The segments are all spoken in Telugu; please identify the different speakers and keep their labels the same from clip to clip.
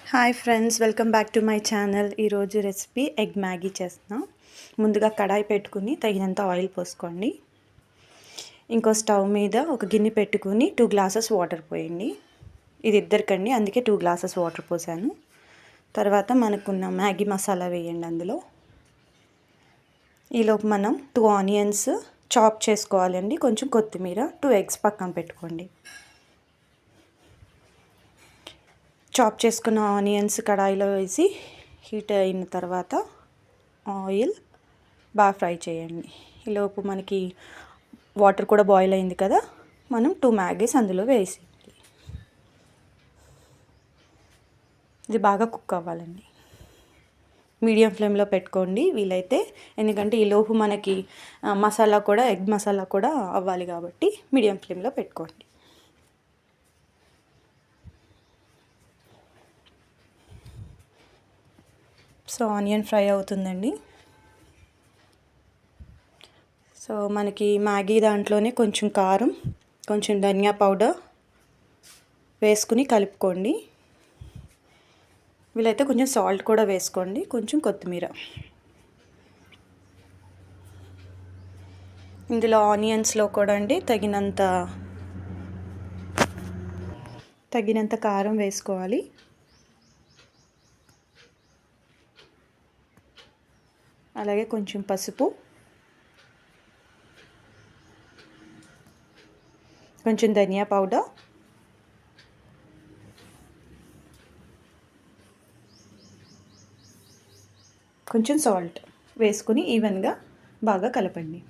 Speaker 1: Hi friends, welcome back to my channel. ఈరోజు రెసిపీ ఎగ్ మ్యాగీ చేస్తున్నాం. ముందుగా కడాయి పెట్టుకుని తగినంత ఆయిల్ పోసుకోండి. ఇంకో స్టవ్ మీద ఒక గిన్నె పెట్టుకుని 2 గ్లాసెస్ వాటర్ పోయండి. ఇది ఇద్దరికండి, అందుకే 2 గ్లాసెస్ వాటర్ పోసాను. తర్వాత మనకున్న మ్యాగీ మసాలా వేయండి అందులో. ఈలోపు మనం 2 ఆనియన్స్ చాప్ చేసుకోవాలండి. కొంచెం కొత్తిమీర, 2 ఎగ్స్ పక్కన పెట్టుకోండి. చాప్ చేసుకున్న ఆనియన్స్ కడాయిలో వేసి హీట్ అయిన తర్వాత ఆయిల్ బాగా ఫ్రై చేయండి. ఈలోపు మనకి వాటర్ కూడా బాయిల్ అయింది కదా, మనం 2 మ్యాగీస్ అందులో వేసి ఇది బాగా కుక్ అవ్వాలండి. మీడియం ఫ్లేమ్లో పెట్టుకోండి వీలైతే, ఎందుకంటే ఈలోపు మనకి మసాలా కూడా ఎగ్ మసాలా కూడా అవ్వాలి కాబట్టి మీడియం ఫ్లేమ్లో పెట్టుకోండి. సో ఆనియన్ ఫ్రై అవుతుందండి. సో మనకి మ్యాగీ దాంట్లోనే కొంచెం కారం, కొంచెం ధనియా పౌడర్ వేసుకుని కలుపుకోండి. వీలైతే కొంచెం సాల్ట్ కూడా వేసుకోండి, కొంచెం కొత్తిమీర. ఇందులో ఆనియన్స్లో కూడా అండి తగినంత కారం వేసుకోవాలి. అలాగే కొంచెం పసుపు, కొంచెం ధనియా పౌడర్, కొంచెం సాల్ట్ వేసుకుని ఈవెన్గా బాగా కలపండి.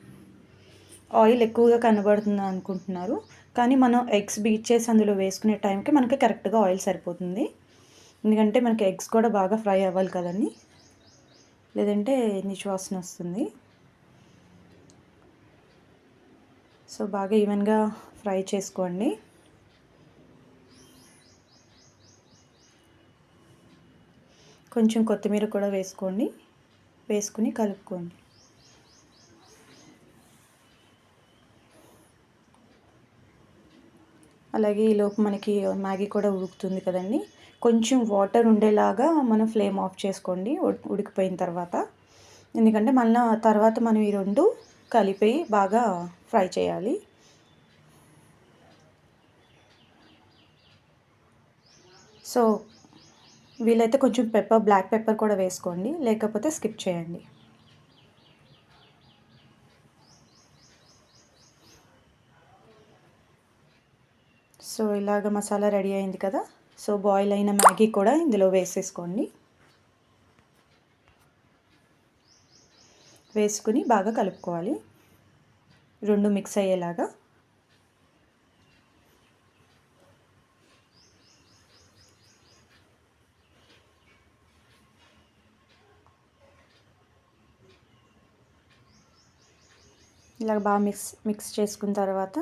Speaker 1: ఆయిల్ ఎక్కువగా కనబడుతుంది అనుకుంటున్నారు, కానీ మనం ఎగ్స్ బీట్ చేసి అందులో వేసుకునే టైంకి మనకి కరెక్ట్గా ఆయిల్ సరిపోతుంది. ఎందుకంటే మనకి ఎగ్స్ కూడా బాగా ఫ్రై అవ్వాలి కదండి, లేదంటే నిశ్వాసన వస్తుంది. సో బాగా ఈవెన్గా ఫ్రై చేసుకోండి. కొంచెం కొత్తిమీర కూడా వేసుకోండి, వేసుకుని కలుపుకోండి. అలాగే ఈలోపు మనకి మ్యాగీ కూడా ఉడుకుతుంది కదండి, కొంచెం వాటర్ ఉండేలాగా మనం ఫ్లేమ్ ఆఫ్ చేసుకోండి ఉడికిపోయిన తర్వాత. ఎందుకంటే మళ్ళీ తర్వాత మనం ఈ రెండు కలిపి బాగా ఫ్రై చేయాలి. సో వీలైతే కొంచెం బ్లాక్ పెప్పర్ కూడా వేసుకోండి, లేకపోతే స్కిప్ చేయండి. సో ఇలాగ మసాలా రెడీ అయింది కదా, సో బాయిల్ అయిన మ్యాగీ కూడా ఇందులో వేసేసుకోండి. వేసుకుని బాగా కలుపుకోవాలి, రెండు మిక్స్ అయ్యేలాగా. ఇలాగ బాగా మిక్స్ చేసుకున్న తర్వాత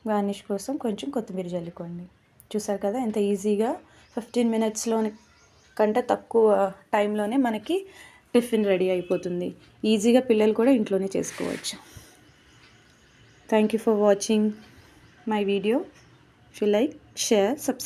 Speaker 1: గార్నిష్ కోసం కొంచెం కొత్తిమీర జల్లుకోండి. చూసారు కదా ఎంత ఈజీగా 15 మినిట్స్లోనే కంటే తక్కువ టైంలోనే మనకి టిఫిన్ రెడీ అయిపోతుంది. ఈజీగా పిల్లలు కూడా ఇంట్లోనే చేసుకోవచ్చు. Thank you for watching my video. If you like, share, subscribe.